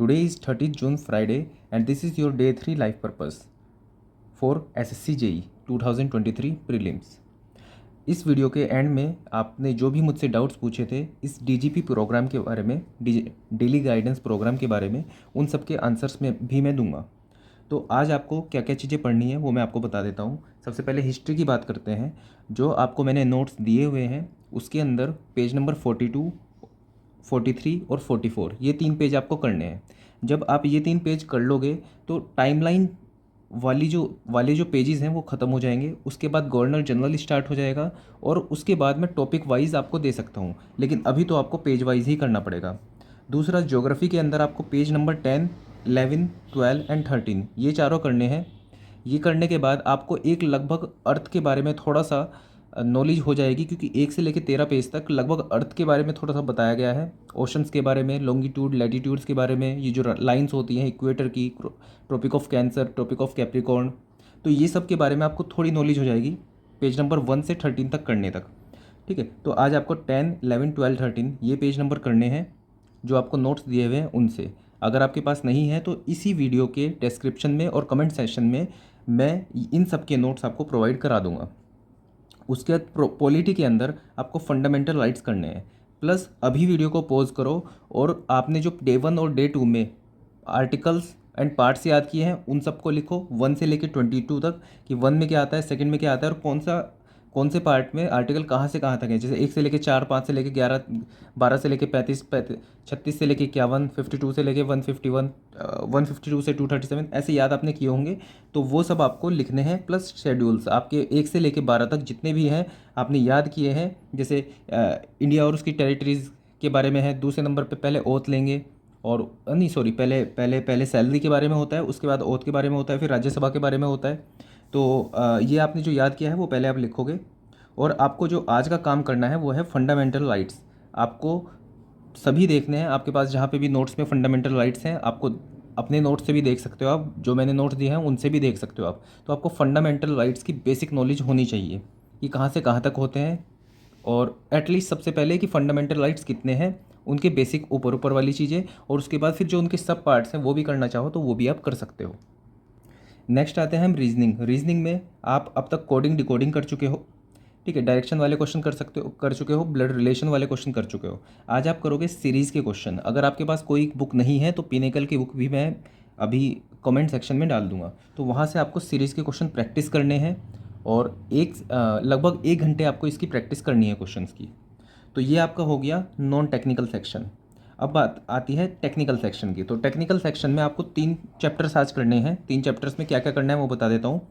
Today is 30th June Friday and this is your day 3 life purpose for SSC JEE 2023 prelims। इस video के and में आपने जो भी मुझसे डाउट्स पूछे थे इस DGP प्रोग्राम के बारे में, डेली गाइडेंस प्रोग्राम के बारे में, उन सब के आंसर्स में भी मैं दूंगा। तो आज आपको क्या क्या चीज़ें पढ़नी है वो मैं आपको बता देता हूँ। सबसे पहले हिस्ट्री की बात करते हैं। जो आपको मैंने नोट्स दिए हुए हैं उसके अंदर पेज नंबर 42, 43 और 44 ये 3 पेज आपको करने हैं। जब आप ये 3 पेज कर लोगे तो टाइमलाइन वाले जो पेजेस हैं वो ख़त्म हो जाएंगे। उसके बाद गवर्नर जनरल स्टार्ट हो जाएगा और उसके बाद मैं टॉपिक वाइज आपको दे सकता हूँ, लेकिन अभी तो आपको पेज वाइज ही करना पड़ेगा। दूसरा, ज्योग्राफी के अंदर आपको पेज नंबर 10, 11, 12 एंड 13 ये चारों करने हैं। ये करने के बाद आपको एक लगभग अर्थ के बारे में थोड़ा सा नॉलेज हो जाएगी, क्योंकि 1 से लेकर 13 पेज तक लगभग अर्थ के बारे में थोड़ा सा बताया गया है। ओशंस के बारे में, लॉन्गिट्यूड लैटिट्यूड्स के बारे में, ये जो लाइंस होती हैं इक्वेटर की, Tropic of Cancer, Tropic of Capricorn, तो ये सब के बारे में आपको थोड़ी नॉलेज हो जाएगी पेज नंबर 1 से 13 तक करने तक। ठीक है, तो आज आपको 10, 11, 12, 13 ये पेज नंबर करने हैं जो आपको नोट्स दिए हुए हैं उनसे। अगर आपके पास नहीं है तो इसी वीडियो के डिस्क्रिप्शन में और कमेंट सेक्शन में मैं इन सब के नोट्स आपको प्रोवाइड करा दूंगा। उसके बाद पॉलिटी के अंदर आपको फंडामेंटल राइट्स करने हैं। प्लस अभी वीडियो को पॉज करो और आपने जो डे 1 और डे 2 में आर्टिकल्स एंड पार्ट्स याद किए हैं उन सबको लिखो 1 से लेकर 22 तक, कि 1 में क्या आता है, सेकंड में क्या आता है और कौन से पार्ट में आर्टिकल कहाँ से कहाँ तक है। जैसे 1 से लेकर 4, 5 से लेकर 11, 12 से लेकर 35, 36 से लेकर 51, 52 से लेकर 151, 152 से 237 ऐसे याद आपने किए होंगे, तो वो सब आपको लिखने हैं। प्लस शेड्यूल्स आपके 1 से लेकर 12 तक जितने भी हैं आपने याद किए हैं। जैसे इंडिया और उसकी टेरिटरीज़ के बारे में है। दूसरे नंबर पे पहले ओथ लेंगे, और नहीं सॉरी, पहले पहले पहले सैलरी के बारे में होता है, उसके बाद ओथ के बारे में होता है, फिर राज्यसभा के बारे में होता है। तो ये आपने जो याद किया है वो पहले आप लिखोगे। और आपको जो आज का काम करना है वो है फंडामेंटल राइट्स। आपको सभी देखने हैं, आपके पास जहाँ पे भी नोट्स में फंडामेंटल राइट्स हैं, आपको अपने नोट्स से भी देख सकते हो, आप जो मैंने नोट्स दिए हैं उनसे भी देख सकते हो आप। तो आपको फंडामेंटल राइट्स की बेसिक नॉलेज होनी चाहिए कि कहाँ से कहाँ तक होते हैं, और एटलीस्ट सबसे पहले कि फंडामेंटल राइट्स कितने हैं, उनके बेसिक ऊपर ऊपर वाली चीज़ें, और उसके बाद फिर जो उनके सब पार्ट्स हैं वो भी करना चाहो तो वो भी आप कर सकते हो। नेक्स्ट आते हैं हम रीजनिंग में आप अब तक कोडिंग डिकोडिंग कर चुके हो। ठीक है, डायरेक्शन वाले क्वेश्चन कर चुके हो, ब्लड रिलेशन वाले क्वेश्चन कर चुके हो। आज आप करोगे सीरीज़ के क्वेश्चन। अगर आपके पास कोई बुक नहीं है तो पिनेकल की बुक भी मैं अभी कमेंट सेक्शन में डाल दूंगा, तो वहाँ से आपको सीरीज़ के क्वेश्चन प्रैक्टिस करने हैं, और लगभग 1 घंटे आपको इसकी प्रैक्टिस करनी है क्वेश्चंस की। तो ये आपका हो गया नॉन टेक्निकल सेक्शन। अब बात आती है टेक्निकल सेक्शन की। तो टेक्निकल सेक्शन में आपको 3 चैप्टर्स आज करने हैं। 3 चैप्टर्स में क्या क्या करना है वो बता देता हूँ।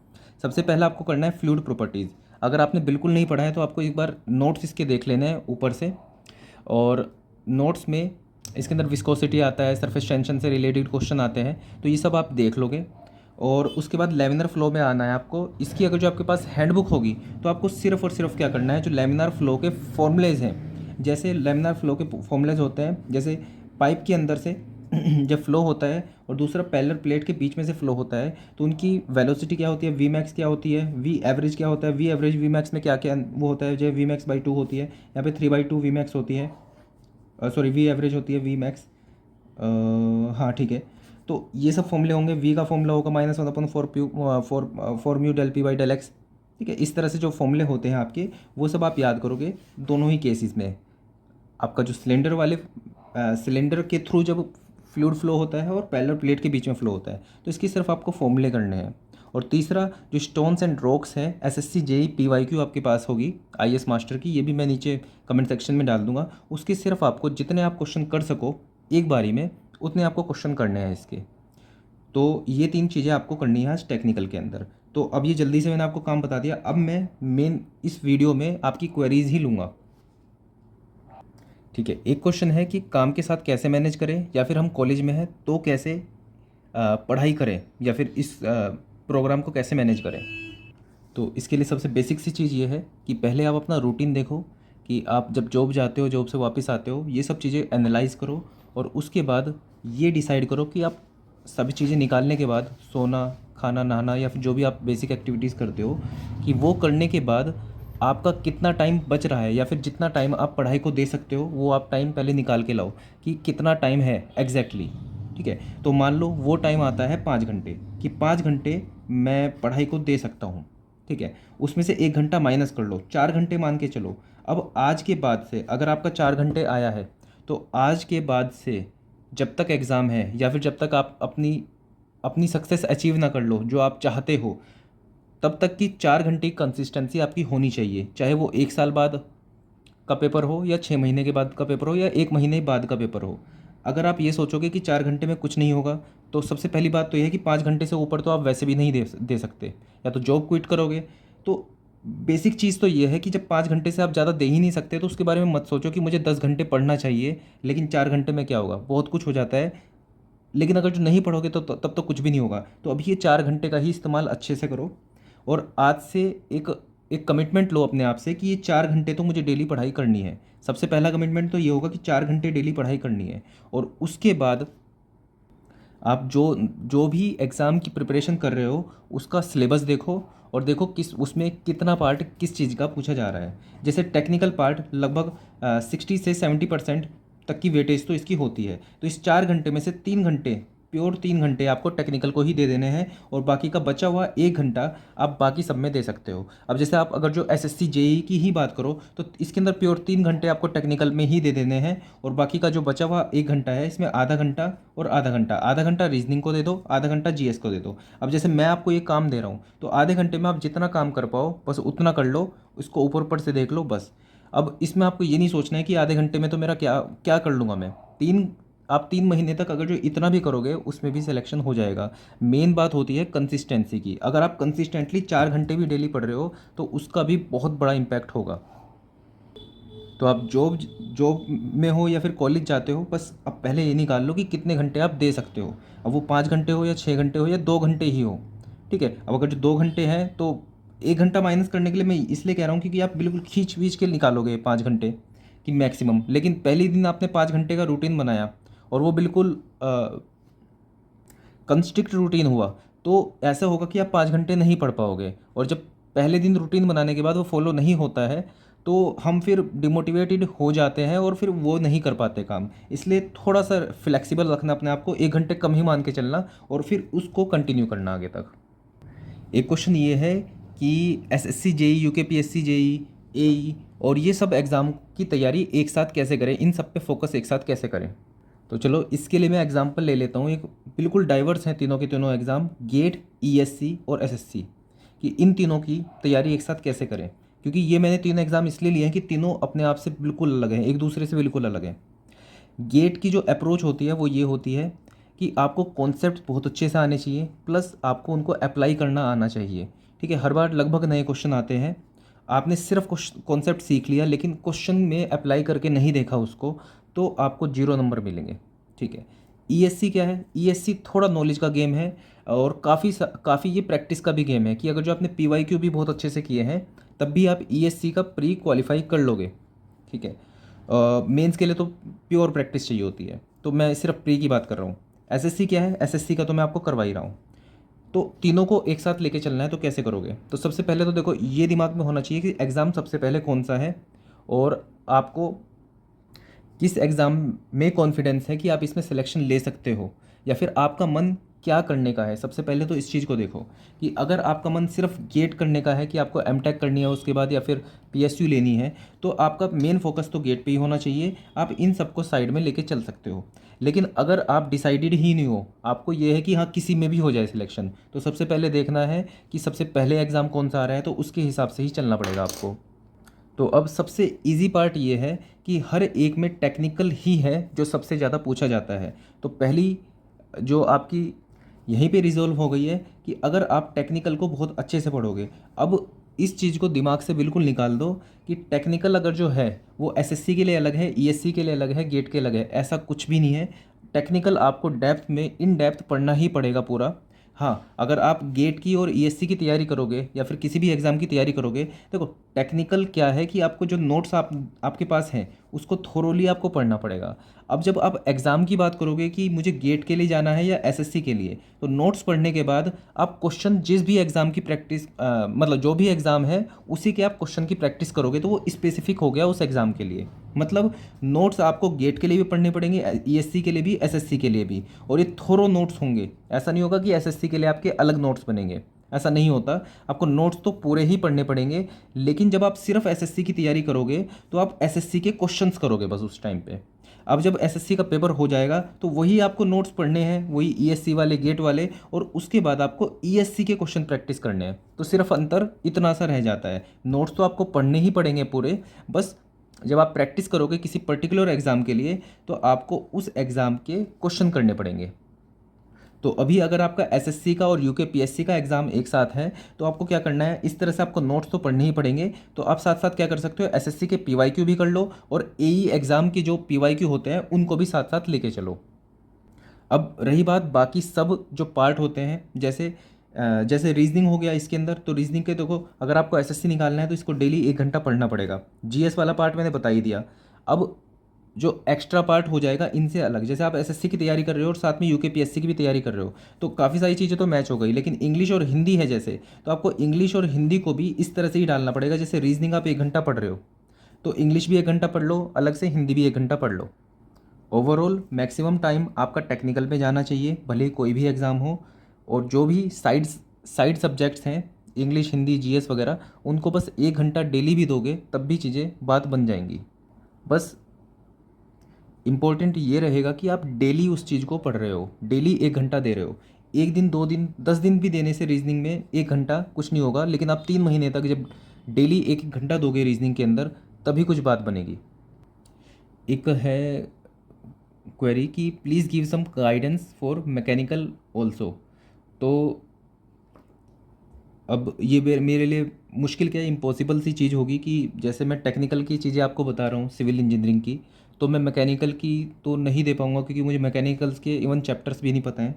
सबसे पहला आपको करना है फ्लूइड प्रॉपर्टीज़। अगर आपने बिल्कुल नहीं पढ़ा है तो आपको एक बार नोट्स इसके देख लेने हैं ऊपर से, और नोट्स में इसके अंदर विस्कोसिटी आता है, सरफेस टेंशन से रिलेटेड क्वेश्चन आते हैं, तो ये सब आप देख लोगे। और उसके बाद लेमिनार फ्लो में आना है आपको। इसकी अगर जो आपके पास हैंडबुक होगी तो आपको सिर्फ और सिर्फ क्या करना है, जो लेमिनार फ्लो के फॉर्मूलेज हैं, जैसे लेमिनार फ्लो के फॉर्मूलेज होते हैं, जैसे पाइप के अंदर से जब फ्लो होता है और दूसरा पैरेलल प्लेट के बीच में से फ्लो होता है, तो उनकी वेलोसिटी क्या होती है, वी मैक्स क्या होती है, वी एवरेज क्या होता है, वी एवरेज वी मैक्स में क्या क्या वो होता है, जो वी मैक्स बाई 2 होती है, यहाँ पे 3/2 वी मैक्स होती है, सॉरी वी एवरेज होती है, वी मैक्स, हाँ ठीक है। तो ये सब फॉर्मूले होंगे। वी का फॉर्मूला होगा -1/4 mu del p by del x. ठीक है, इस तरह से जो फॉर्मूले होते हैं आपके वो सब आप याद करोगे दोनों ही केसेस में। आपका जो सिलेंडर के थ्रू जब फ्लूइड फ्लो होता है और पैरेलल प्लेट के बीच में फ्लो होता है, तो इसकी सिर्फ आपको फॉर्मूले करने हैं। और तीसरा, जो स्टोन्स एंड रॉक्स है, SSC JEE PYQ आपके पास होगी IAS मास्टर की, ये भी मैं नीचे कमेंट सेक्शन में डाल दूंगा। उसकी सिर्फ आपको जितने आप क्वेश्चन कर सको एक बारी में उतने आपको क्वेश्चन करने हैं इसके। तो ये 3 चीज़ें आपको करनी है आज टेक्निकल के अंदर। तो अब ये जल्दी से मैंने आपको काम बता दिया। अब मैं मेन इस वीडियो में आपकी क्वेरीज ही लूँगा। ठीक है, एक क्वेश्चन है कि काम के साथ कैसे मैनेज करें, या फिर हम कॉलेज में हैं तो कैसे पढ़ाई करें, या फिर इस प्रोग्राम को कैसे मैनेज करें। तो इसके लिए सबसे बेसिक सी चीज़ ये है कि पहले आप अपना रूटीन देखो, कि आप जब जॉब जाते हो, जॉब से वापस आते हो, ये सब चीज़ें एनालाइज करो, और उसके बाद ये डिसाइड करो कि आप सभी चीज़ें निकालने के बाद सोना, खाना, नहाना, या फिर जो भी आप बेसिक एक्टिविटीज़ करते हो, कि वो करने के बाद आपका कितना टाइम बच रहा है, या फिर जितना टाइम आप पढ़ाई को दे सकते हो वो आप टाइम पहले निकाल के लाओ कि कितना टाइम है एग्जैक्टली। ठीक है। तो मान लो वो टाइम आता है 5 घंटे, कि 5 घंटे मैं पढ़ाई को दे सकता हूँ, ठीक है। उसमें से 1 घंटा माइनस कर लो, 4 घंटे मान के चलो। अब आज के बाद से अगर आपका 4 घंटे आया है, तो आज के बाद से जब तक एग्ज़ाम है या फिर जब तक आप अपनी अपनी सक्सेस अचीव ना कर लो जो आप चाहते हो, तब तक की 4 घंटे की कंसिस्टेंसी आपकी होनी चाहिए। चाहे वो 1 साल बाद का पेपर हो या 6 महीने के बाद का पेपर हो या 1 महीने बाद का पेपर हो। अगर आप ये सोचोगे कि 4 घंटे में कुछ नहीं होगा, तो सबसे पहली बात तो यह है कि 5 घंटे से ऊपर तो आप वैसे भी नहीं दे सकते, या तो जॉब क्विट करोगे। तो बेसिक चीज़ तो ये है कि जब 5 घंटे से आप ज़्यादा दे ही नहीं सकते, तो उसके बारे में मत सोचो कि मुझे 10 घंटे पढ़ना चाहिए, लेकिन 4 घंटे में क्या होगा, बहुत कुछ हो जाता है। लेकिन अगर जो नहीं पढ़ोगे तो तब तो कुछ भी नहीं होगा। तो अभी ये 4 घंटे का ही इस्तेमाल अच्छे से करो, और आज से एक एक कमिटमेंट लो अपने आप से कि ये 4 घंटे तो मुझे डेली पढ़ाई करनी है। सबसे पहला कमिटमेंट तो ये होगा कि 4 घंटे डेली पढ़ाई करनी है। और उसके बाद आप जो जो भी एग्ज़ाम की प्रिपरेशन कर रहे हो उसका सिलेबस देखो, और देखो किस उसमें कितना पार्ट किस चीज़ का पूछा जा रहा है। जैसे टेक्निकल पार्ट लगभग 60 से 70% तक की वेटेज तो इसकी होती है। तो इस 4 घंटे में से 3 घंटे, प्योर 3 घंटे आपको टेक्निकल को ही दे देने हैं, और बाकी का बचा हुआ 1 घंटा आप बाकी सब में दे सकते हो। अब जैसे आप अगर जो एसएससी जेई की ही बात करो, तो इसके अंदर प्योर 3 घंटे आपको टेक्निकल में ही दे देने हैं, और बाकी का जो बचा हुआ 1 घंटा है, इसमें आधा घंटा और आधा घंटा रीजनिंग को दे दो, आधा घंटा जीएस को दे दो। अब जैसे मैं आपको ये काम दे रहा हूँ, तो आधे घंटे में आप जितना काम कर पाओ बस उतना कर लो, इसको ऊपर ऊपर से देख लो बस। अब इसमें आपको ये नहीं सोचना है कि आधे घंटे में तो मेरा क्या क्या कर लूँगा मैं। आप 3 महीने तक अगर जो इतना भी करोगे उसमें भी सिलेक्शन हो जाएगा। मेन बात होती है कंसिस्टेंसी की। अगर आप कंसिस्टेंटली 4 घंटे भी डेली पढ़ रहे हो तो उसका भी बहुत बड़ा इम्पैक्ट होगा। तो आप जॉब जॉब में हो या फिर कॉलेज जाते हो, बस अब पहले ये निकाल लो कि कितने घंटे आप दे सकते हो। अब वो 5 घंटे हो या 6 घंटे हो या 2 घंटे ही हो, ठीक है। अब अगर जो 2 घंटे हैं तो 1 घंटा माइनस करने के लिए मैं इसलिए कह रहा हूँ क्योंकि आप बिल्कुल खींच वींच के निकालोगे 5 घंटे की मैक्सिमम। लेकिन पहले दिन आपने 5 घंटे का रूटीन बनाया और वो बिल्कुल कंस्ट्रिक्ट रूटीन हुआ, तो ऐसा होगा कि आप 5 घंटे नहीं पढ़ पाओगे। और जब पहले दिन रूटीन बनाने के बाद वो फॉलो नहीं होता है, तो हम फिर डिमोटिवेटेड हो जाते हैं और फिर वो नहीं कर पाते काम। इसलिए थोड़ा सा फ्लेक्सिबल रखना अपने आप को, 1 घंटे कम ही मान के चलना, और फिर उसको कंटिन्यू करना आगे तक। एक क्वेश्चन ये है कि एसएससी जेई, यूकेपीएससी जेई, एई और ये सब एग्ज़ाम की तैयारी एक साथ कैसे करें, इन सब पे फोकस एक साथ कैसे करें। तो चलो इसके लिए मैं एग्जांपल ले लेता हूँ। एक बिल्कुल डाइवर्स हैं तीनों के तीनों एग्ज़ाम, गेट, ईएससी और एसएससी, कि इन तीनों की तैयारी एक साथ कैसे करें। क्योंकि ये मैंने तीनों एग्ज़ाम इसलिए लिए हैं कि तीनों अपने आप से बिल्कुल अलग हैं, एक दूसरे से बिल्कुल अलग हैं। गेट की जो अप्रोच होती है वो ये होती है कि आपको कॉन्सेप्ट बहुत अच्छे से आने चाहिए, प्लस आपको उनको अप्लाई करना आना चाहिए, ठीक है। हर बार लगभग नए क्वेश्चन आते हैं, आपने सिर्फ कॉन्सेप्ट सीख लिया लेकिन क्वेश्चन में अप्लाई करके नहीं देखा उसको, तो आपको 0 नंबर मिलेंगे, ठीक है। ईएससी क्या है, ईएससी थोड़ा नॉलेज का गेम है, और काफ़ी ये प्रैक्टिस का भी गेम है, कि अगर जो आपने पीवाईक्यू भी बहुत अच्छे से किए हैं तब भी आप ईएससी का प्री क्वालिफाई कर लोगे, ठीक है। मेंस के लिए तो प्योर प्रैक्टिस चाहिए होती है, तो मैं सिर्फ प्री की बात कर रहा हूँ। एसएससी क्या है, एसएससी का तो मैं आपको करवा ही रहा हूँ। तो तीनों को एक साथ लेके चलना है, तो कैसे करोगे। तो सबसे पहले तो देखो ये दिमाग में होना चाहिए कि एग्ज़ाम सबसे पहले कौन सा है, और आपको किस एग्ज़ाम में कॉन्फिडेंस है कि आप इसमें सिलेक्शन ले सकते हो, या फिर आपका मन क्या करने का है। सबसे पहले तो इस चीज़ को देखो कि अगर आपका मन सिर्फ गेट करने का है कि आपको एमटेक करनी है उसके बाद, या फिर पीएसयू लेनी है, तो आपका मेन फोकस तो गेट पे ही होना चाहिए। आप इन सबको साइड में लेके चल सकते हो। लेकिन अगर आप डिसाइडेड ही नहीं हो, आपको ये है कि हाँ किसी में भी हो जाए सिलेक्शन, तो सबसे पहले देखना है कि सबसे पहले एग्ज़ाम कौन सा आ रहा है, तो उसके हिसाब से ही चलना पड़ेगा आपको। तो अब सबसे इजी पार्ट ये है कि हर एक में टेक्निकल ही है जो सबसे ज़्यादा पूछा जाता है। तो पहली जो आपकी यहीं पे रिजॉल्व हो गई है कि अगर आप टेक्निकल को बहुत अच्छे से पढ़ोगे। अब इस चीज़ को दिमाग से बिल्कुल निकाल दो कि टेक्निकल अगर जो है वो एसएससी के लिए अलग है, ईएससी के लिए अलग है, गेट के अलग है, ऐसा कुछ भी नहीं है। टेक्निकल आपको डेप्थ में इन डेप्थ पढ़ना ही पड़ेगा पूरा। हाँ, अगर आप गेट की और ईएससी की तैयारी करोगे या फिर किसी भी एग्ज़ाम की तैयारी करोगे, देखो टेक्निकल क्या है कि आपको जो नोट्स आपके पास हैं उसको थोरोली आपको पढ़ना पड़ेगा। अब जब आप एग्ज़ाम की बात करोगे कि मुझे गेट के लिए जाना है या एसएससी के लिए, तो नोट्स पढ़ने के बाद आप क्वेश्चन जिस भी एग्ज़ाम की प्रैक्टिस मतलब जो भी एग्ज़ाम है उसी के आप क्वेश्चन की प्रैक्टिस करोगे तो वो स्पेसिफिक हो गया उस एग्ज़ाम के लिए। मतलब नोट्स आपको गेट के लिए भी पढ़ने पड़ेंगे, ईएससी के लिए भी, एसएससी के लिए भी, और ये थोरो नोट्स होंगे। ऐसा नहीं होगा कि एसएससी के लिए आपके अलग नोट्स बनेंगे, ऐसा नहीं होता। आपको नोट्स तो पूरे ही पढ़ने पड़ेंगे, लेकिन जब आप सिर्फ एसएससी की तैयारी करोगे तो आप एसएससी के क्वेश्चंस करोगे बस उस टाइम पे। अब जब एसएससी का पेपर हो जाएगा तो वही आपको नोट्स पढ़ने हैं, वही ईएससी वाले, गेट वाले, और उसके बाद आपको ईएससी के क्वेश्चन प्रैक्टिस करने हैं। तो सिर्फ अंतर इतना सा रह जाता है, नोट्स तो आपको पढ़ने ही पड़ेंगे पूरे, बस जब आप प्रैक्टिस करोगे किसी पर्टिकुलर एग्ज़ाम के लिए तो आपको उस एग्ज़ाम के क्वेश्चन करने पड़ेंगे। तो अभी अगर आपका एसएससी का और यूके पीएससी का एग्ज़ाम एक साथ है तो आपको क्या करना है, इस तरह से आपको नोट्स तो पढ़ने ही पड़ेंगे। तो आप साथ साथ क्या कर सकते हो, एसएससी के पीवाईक्यू भी कर लो और एई एग्ज़ाम के जो पीवाईक्यू होते हैं उनको भी साथ साथ लेके चलो। अब रही बात बाकी सब जो पार्ट होते हैं, जैसे रीजनिंग हो गया इसके अंदर, तो रीजनिंग के देखो अगर आपको एसएससी निकालना है तो इसको डेली 1 घंटा पढ़ना पड़ेगा। जीएस वाला पार्ट मैंने बता ही दिया। अब जो एक्स्ट्रा पार्ट हो जाएगा इनसे अलग, जैसे आप एसएससी की तैयारी कर रहे हो और साथ में यूके पीएससी की भी तैयारी कर रहे हो तो काफ़ी सारी चीज़ें तो मैच हो गई, लेकिन इंग्लिश और हिंदी है जैसे, तो आपको इंग्लिश और हिंदी को भी इस तरह से ही डालना पड़ेगा। जैसे रीजनिंग आप 1 घंटा पढ़ रहे हो तो इंग्लिश भी 1 घंटा पढ़ लो अलग से, हिंदी भी 1 घंटा पढ़ लो। ओवरऑल मैक्सिमम टाइम आपका टेक्निकल में जाना चाहिए, भले ही कोई भी एग्ज़ाम हो। और जो भी साइड सब्जेक्ट्स हैं, इंग्लिश, हिंदी, जीएस वगैरह, उनको बस 1 घंटा डेली भी दोगे तब भी चीज़ें बात बन जाएंगी। बस इम्पोर्टेंट ये रहेगा कि आप डेली उस चीज़ को पढ़ रहे हो, डेली 1 घंटा दे रहे हो। 1 दिन, 2 दिन, 10 दिन भी देने से रीजनिंग में 1 घंटा कुछ नहीं होगा, लेकिन आप 3 महीने तक जब डेली 1 घंटा दोगे रीजनिंग के अंदर तभी कुछ बात बनेगी। एक है क्वेरी कि please give some guidance for mechanical also. तो अब ये मेरे लिए मुश्किल क्या है, इम्पॉसिबल सी चीज़ होगी कि जैसे मैं टेक्निकल की चीज़ें आपको बता रहा हूँ सिविल इंजीनियरिंग की, तो मैं मैकेनिकल की तो नहीं दे पाऊँगा क्योंकि मुझे मैकेनिकल्स के इवन चैप्टर्स भी नहीं पता हैं।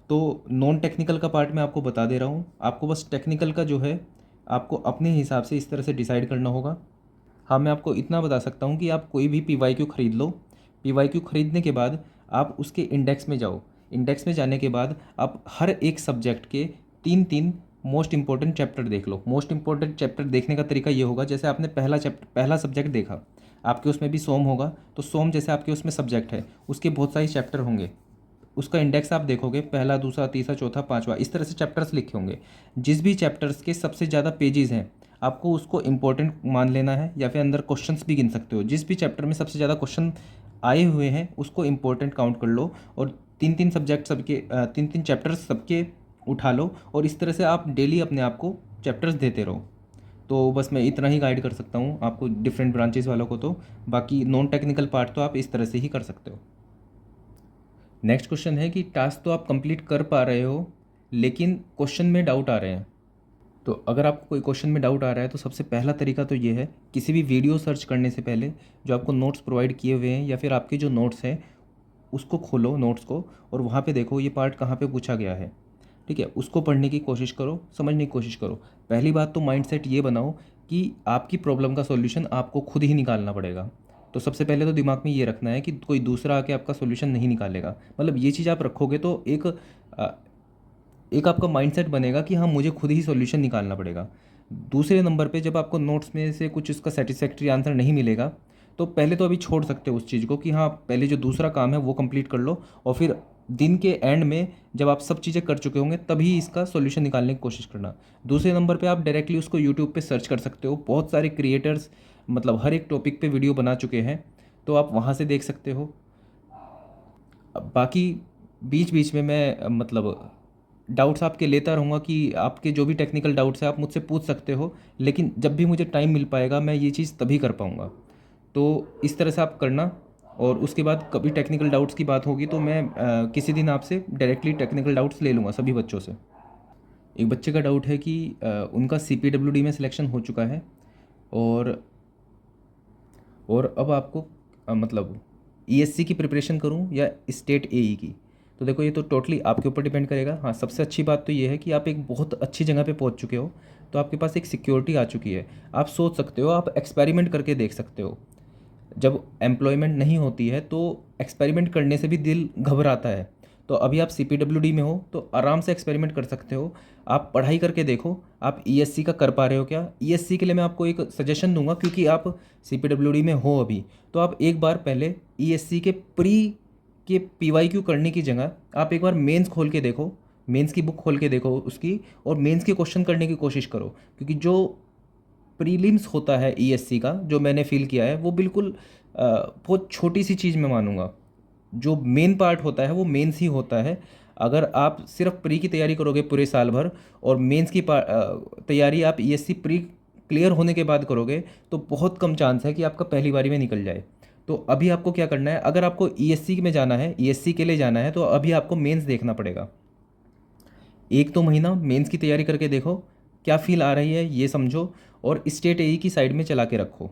तो नॉन टेक्निकल का पार्ट मैं आपको बता दे रहा हूँ, आपको बस टेक्निकल का जो है आपको अपने हिसाब से इस तरह से डिसाइड करना होगा। हाँ, मैं आपको इतना बता सकता हूँ कि आप कोई भी पीवाईक्यू ख़रीद लो। पीवाईक्यू ख़रीदने के बाद आप उसके इंडेक्स में जाओ। इंडेक्स में जाने के बाद आप हर एक सब्जेक्ट के 3-3 मोस्ट इंपॉर्टेंट चैप्टर देख लो। मोस्ट इंपॉर्टेंट चैप्टर देखने का तरीका ये होगा, जैसे आपने पहला सब्जेक्ट देखा, आपके उसमें भी सोम होगा, तो सोम जैसे आपके उसमें सब्जेक्ट है, उसके बहुत सारे चैप्टर होंगे, उसका इंडेक्स आप देखोगे, पहला, दूसरा, तीसरा, चौथा, पाँचवा, इस तरह से चैप्टर्स लिखे होंगे। जिस भी चैप्टर्स के सबसे ज़्यादा पेजेस हैं आपको उसको इम्पोर्टेंट मान लेना है, या फिर अंदर क्वेश्चंस भी गिन सकते हो। जिस भी चैप्टर में सबसे ज़्यादा क्वेश्चन आए हुए हैं उसको इम्पोर्टेंट काउंट कर लो, और 3-3 सब्जेक्ट सबके 3-3 चैप्टर्स सबके उठा लो, और इस तरह से आप डेली अपने आप को चैप्टर्स देते रहो। तो बस मैं इतना ही गाइड कर सकता हूँ आपको, डिफरेंट ब्रांचेस वालों को। तो बाकी नॉन टेक्निकल पार्ट तो आप इस तरह से ही कर सकते हो। नेक्स्ट क्वेश्चन है कि टास्क तो आप कंप्लीट कर पा रहे हो लेकिन क्वेश्चन में डाउट आ रहे हैं। तो अगर आपको कोई क्वेश्चन में डाउट आ रहा है तो सबसे पहला तरीका तो ये है, किसी भी वीडियो सर्च करने से पहले जो आपको नोट्स प्रोवाइड किए हुए हैं या फिर आपके जो नोट्स हैं उसको खोलो, नोट्स को, और वहाँ पे देखो ये पार्ट कहाँ पे पूछा गया है। ठीक है, उसको पढ़ने की कोशिश करो, समझने की कोशिश करो। पहली बात तो माइंडसेट ये बनाओ कि आपकी प्रॉब्लम का सॉल्यूशन आपको खुद ही निकालना पड़ेगा। तो सबसे पहले तो दिमाग में ये रखना है कि कोई दूसरा आके आपका सॉल्यूशन नहीं निकालेगा। मतलब ये चीज़ आप रखोगे तो एक आपका माइंडसेट बनेगा कि हाँ, मुझे खुद ही सॉल्यूशन निकालना पड़ेगा। दूसरे नंबर पे जब आपको नोट्स में से कुछ उसका सेटिस्फैक्ट्री आंसर नहीं मिलेगा तो पहले तो अभी छोड़ सकते हो उस चीज़ को कि हाँ, पहले जो दूसरा काम है वो कंप्लीट कर लो, और फिर दिन के एंड में जब आप सब चीज़ें कर चुके होंगे तभी इसका सॉल्यूशन निकालने की कोशिश करना। दूसरे नंबर पे आप डायरेक्टली उसको यूट्यूब पे सर्च कर सकते हो। बहुत सारे क्रिएटर्स मतलब हर एक टॉपिक पे वीडियो बना चुके हैं, तो आप वहाँ से देख सकते हो। बाकी बीच बीच में मैं मतलब डाउट्स आपके लेता रहूँगा कि आपके जो भी टेक्निकल डाउट्स हैं आप मुझसे पूछ सकते हो, लेकिन जब भी मुझे टाइम मिल पाएगा मैं ये चीज़ तभी कर पाऊँगा। तो इस तरह से आप करना, और उसके बाद कभी टेक्निकल डाउट्स की बात होगी तो मैं किसी दिन आपसे डायरेक्टली टेक्निकल डाउट्स ले लूँगा सभी बच्चों से। एक बच्चे का डाउट है कि उनका CPWD में सिलेक्शन हो चुका है, और अब आपको मतलब ESC की प्रिपरेशन करूं या स्टेट AE की। तो देखो ये तो टोटली आपके ऊपर डिपेंड करेगा। हाँ, सबसे अच्छी बात तो ये है कि आप एक बहुत अच्छी जगह पे पहुंच चुके हो, तो आपके पास एक सिक्योरिटी आ चुकी है। आप सोच सकते हो, आप एक्सपेरिमेंट करके देख सकते हो। जब एम्प्लॉयमेंट नहीं होती है तो एक्सपेरिमेंट करने से भी दिल घबराता है। तो अभी आप CPWD में हो तो आराम से एक्सपेरिमेंट कर सकते हो। आप पढ़ाई करके देखो, आप ESC का कर पा रहे हो क्या। ESC के लिए मैं आपको एक सजेशन दूंगा, क्योंकि आप CPWD में हो अभी, तो आप एक बार पहले ESC के PYQ करने की जगह आप एक बार मेंस खोल के देखो, मेंस की बुक खोल के देखो उसकी, और मेंस के क्वेश्चन करने की कोशिश करो। क्योंकि जो प्रीलिम्स होता है ESC का, जो मैंने फील किया है, वो बिल्कुल बहुत छोटी सी चीज़ मैं मानूंगा। जो मेन पार्ट होता है वो मेंस ही होता है। अगर आप सिर्फ प्री की तैयारी करोगे पूरे साल भर, और मेंस की तैयारी आप ESC प्री क्लियर होने के बाद करोगे, तो बहुत कम चांस है कि आपका पहली बारी में निकल जाए। तो अभी आपको क्या करना है, अगर आपको ESC में जाना है, ESC के लिए जाना है, तो अभी आपको मेंस देखना पड़ेगा। 1-2 महीना मेंस की तैयारी करके देखो, क्या फील आ रही है ये समझो, और स्टेट AE की साइड में चला के रखो।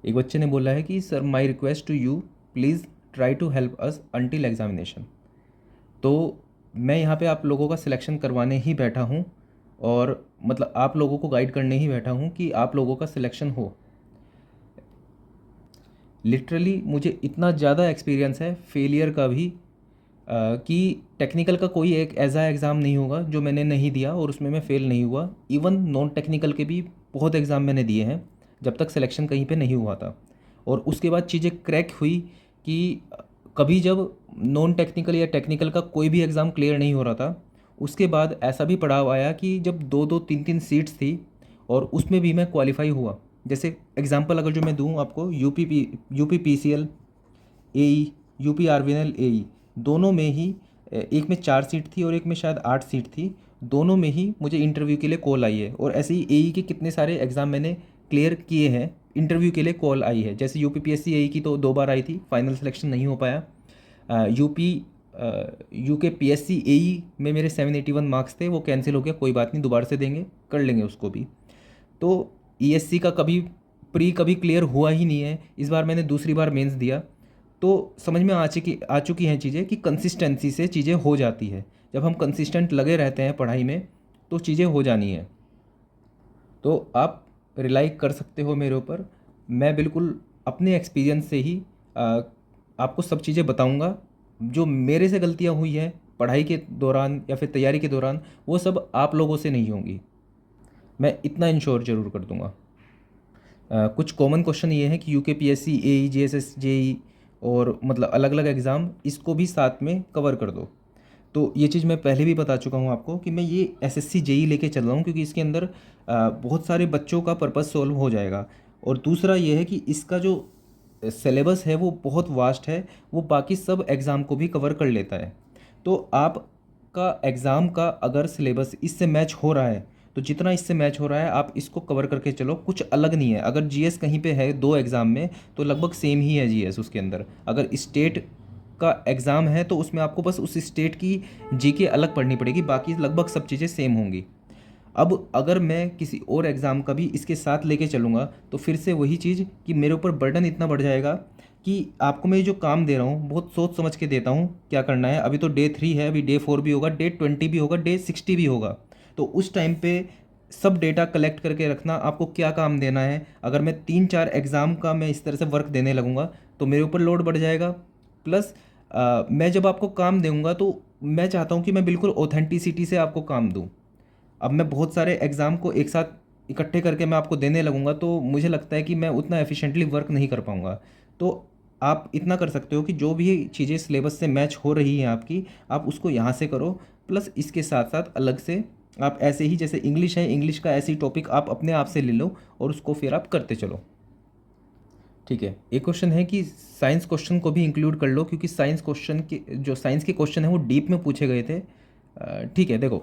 एक बच्चे ने बोला है कि sir my request to you, please try to help us until examination. तो मैं यहाँ पे आप लोगों का सिलेक्शन करवाने ही बैठा हूँ, और मतलब आप लोगों को गाइड करने ही बैठा हूँ कि आप लोगों का सिलेक्शन हो। लिटरली मुझे इतना ज़्यादा एक्सपीरियंस है फेलियर का भी, कि टेक्निकल का कोई एक ऐसा एग्ज़ाम नहीं होगा जो मैंने नहीं दिया और उसमें मैं फ़ेल नहीं हुआ। इवन नॉन टेक्निकल के भी बहुत एग्ज़ाम मैंने दिए हैं जब तक सिलेक्शन कहीं पे नहीं हुआ था। और उसके बाद चीज़ें क्रैक हुई कि कभी जब नॉन टेक्निकल या टेक्निकल का कोई भी एग्ज़ाम क्लियर नहीं हो रहा था, उसके बाद ऐसा भी पड़ाव आया कि जब 2-2 3-3 सीट्स थी और उसमें भी मैं क्वालिफाई हुआ। जैसे एग्ज़ाम्पल अगर जो मैं दूँ आपको, UP PCL AE, UP RVNL AE, दोनों में ही एक में 4 सीट थी और एक में शायद 8 सीट थी। दोनों में ही मुझे इंटरव्यू के लिए कॉल आई है, और ऐसे ही AE के कितने सारे एग्ज़ाम मैंने क्लियर किए हैं, इंटरव्यू के लिए कॉल आई है। जैसे UPPSC AE की तो 2 बार आई थी, फाइनल सिलेक्शन नहीं हो पाया। यूके PSC AE में मेरे 781 मार्क्स थे, वो कैंसिल हो गया, कोई बात नहीं, दोबारा से देंगे, कर लेंगे उसको भी। तो ESC का कभी क्लियर हुआ ही नहीं है, इस बार मैंने दूसरी बार मेंस दिया। तो समझ में आ चुकी हैं चीज़ें कि कंसिस्टेंसी से चीज़ें हो जाती है। जब हम कंसिस्टेंट लगे रहते हैं पढ़ाई में तो चीज़ें हो जानी है। तो आप रिलाई कर सकते हो मेरे ऊपर। मैं बिल्कुल अपने एक्सपीरियंस से ही आपको सब चीज़ें बताऊंगा। जो मेरे से गलतियां हुई हैं पढ़ाई के दौरान या फिर तैयारी के दौरान, वो सब आप लोगों से नहीं होंगी, मैं इतना इंश्योर ज़रूर कर दूंगा। कुछ कॉमन क्वेश्चन ये है कि UKPSC AE JSS JE और मतलब अलग अलग एग्ज़ाम, इसको भी साथ में कवर कर दो। तो ये चीज़ मैं पहले भी बता चुका हूँ आपको कि मैं ये SSC JE लेके चल रहा हूँ, क्योंकि इसके अंदर बहुत सारे बच्चों का पर्पस सॉल्व हो जाएगा। और दूसरा ये है कि इसका जो सिलेबस है वो बहुत वास्ट है, वो बाकी सब एग्ज़ाम को भी कवर कर लेता है। तो आपका एग्ज़ाम का अगर सिलेबस इससे मैच हो रहा है, तो जितना इससे मैच हो रहा है आप इसको कवर करके चलो, कुछ अलग नहीं है। अगर GS कहीं पे है 2 एग्ज़ाम में, तो लगभग सेम ही है GS उसके अंदर। अगर स्टेट का एग्ज़ाम है तो उसमें आपको बस उस स्टेट की GK अलग पढ़नी पड़ेगी, बाकी लगभग सब चीज़ें सेम होंगी। अब अगर मैं किसी और एग्ज़ाम का भी इसके साथ लेके चलूँगा, तो फिर से वही चीज़ कि मेरे ऊपर बर्डन इतना बढ़ जाएगा कि आपको मैं जो काम दे रहा हूँ बहुत सोच समझ के देता हूँ क्या करना है। अभी तो Day 3 है, अभी Day 4 भी होगा, Day 20 भी होगा, Day 60 भी होगा। तो उस टाइम पे सब डेटा कलेक्ट करके रखना, आपको क्या काम देना है। अगर मैं 3-4 एग्ज़ाम का मैं इस तरह से वर्क देने लगूँगा तो मेरे ऊपर लोड बढ़ जाएगा। प्लस मैं जब आपको काम दूंगा तो मैं चाहता हूँ कि मैं बिल्कुल ऑथेंटिसिटी से आपको काम दूँ। अब मैं बहुत सारे एग्ज़ाम को एक साथ इकट्ठे करके मैं आपको देने लगूंगा तो मुझे लगता है कि मैं उतना एफिशिएंटली वर्क नहीं कर पाऊंगा। तो आप इतना कर सकते हो कि जो भी चीज़ें सिलेबस से मैच हो रही हैं आपकी, आप उसको यहाँ से करो। प्लस इसके साथ साथ अलग से आप ऐसे ही, जैसे इंग्लिश है, इंग्लिश का ऐसी टॉपिक आप अपने आप से ले लो और उसको फिर आप करते चलो। ठीक है, एक क्वेश्चन है कि साइंस क्वेश्चन को भी इंक्लूड कर लो, क्योंकि साइंस क्वेश्चन के जो साइंस के क्वेश्चन है वो डीप में पूछे गए थे। ठीक है, देखो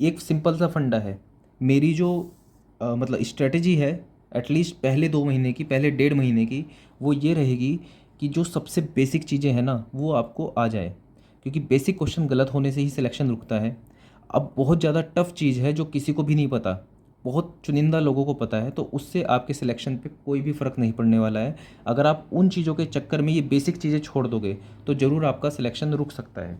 एक सिंपल सा फंडा है। मेरी जो मतलब स्ट्रेटजी है, एटलीस्ट पहले 2 महीने की, पहले 1.5 महीने की, वो ये रहेगी कि जो सबसे बेसिक चीज़ें हैं ना वो आपको आ जाए, क्योंकि बेसिक क्वेश्चन गलत होने से ही सिलेक्शन रुकता है। अब बहुत ज़्यादा टफ चीज़ है जो किसी को भी नहीं पता, बहुत चुनिंदा लोगों को पता है, तो उससे आपके सिलेक्शन पे कोई भी फ़र्क नहीं पड़ने वाला है। अगर आप उन चीज़ों के चक्कर में ये बेसिक चीज़ें छोड़ दोगे तो ज़रूर आपका सिलेक्शन रुक सकता है।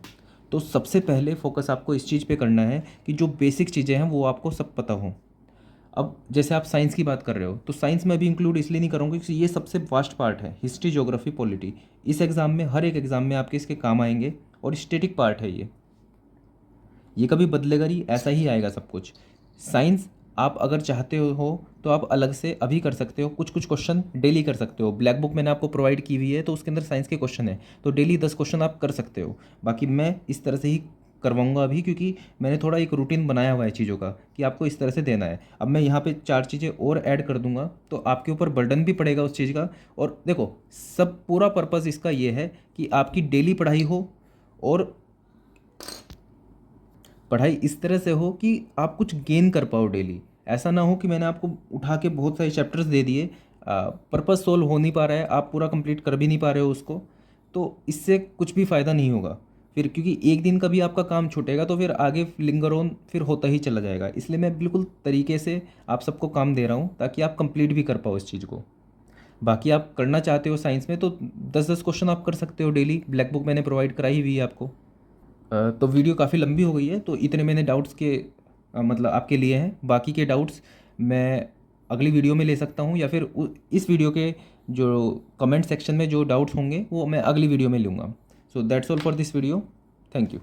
तो सबसे पहले फोकस आपको इस चीज़ पे करना है कि जो बेसिक चीज़ें हैं वो आपको सब पता हों। अब जैसे आप साइंस की बात कर रहे हो तो साइंस में अभी इंक्लूड इसलिए नहीं करूँगा क्योंकि ये सबसे वास्ट पार्ट है, हिस्ट्री, ज्योग्राफी, पॉलिटी। इस एग्ज़ाम में, हर एक एग्ज़ाम में आपके इसके काम आएंगे और स्टैटिक पार्ट है ये कभी बदलेगा नहीं, ऐसा ही आएगा सब कुछ। साइंस आप अगर चाहते हो तो आप अलग से अभी कर सकते हो, कुछ कुछ क्वेश्चन डेली कर सकते हो। ब्लैक बुक मैंने आपको प्रोवाइड की हुई है तो उसके अंदर साइंस के क्वेश्चन है, तो डेली 10 क्वेश्चन आप कर सकते हो। बाकी मैं इस तरह से ही करवाऊंगा अभी, क्योंकि मैंने थोड़ा एक रूटीन बनाया हुआ है चीज़ों का कि आपको इस तरह से देना है। अब मैं यहाँ पे 4 चीज़ें और ऐड कर दूंगा तो आपके ऊपर बर्डन भी पड़ेगा उस चीज़ का। और देखो, सब पूरा पर्पज़ इसका ये है कि आपकी डेली पढ़ाई हो और पढ़ाई इस तरह से हो कि आप कुछ गेन कर पाओ डेली। ऐसा ना हो कि मैंने आपको उठा के बहुत सारे चैप्टर्स दे दिए, पर्पस सोल्व हो नहीं पा रहा है, आप पूरा कंप्लीट कर भी नहीं पा रहे हो उसको, तो इससे कुछ भी फ़ायदा नहीं होगा फिर, क्योंकि एक दिन का भी आपका काम छूटेगा तो फिर आगे लिंगर ऑन फिर होता ही चला जाएगा। इसलिए मैं बिल्कुल तरीके से आप सबको काम दे रहा हूँ ताकि आप कंप्लीट भी कर पाओ इस चीज़ को। बाकी आप करना चाहते हो साइंस में तो 10-10 क्वेश्चन आप कर सकते हो डेली, ब्लैक बुक मैंने प्रोवाइड कराई हुई है आपको। तो वीडियो काफ़ी लंबी हो गई है तो इतने मैंने डाउट्स के मतलब आपके लिए हैं। बाकी के डाउट्स मैं अगली वीडियो में ले सकता हूँ, या फिर इस वीडियो के जो कमेंट सेक्शन में जो डाउट्स होंगे वो मैं अगली वीडियो में लूँगा। So that's all for this video. Thank you.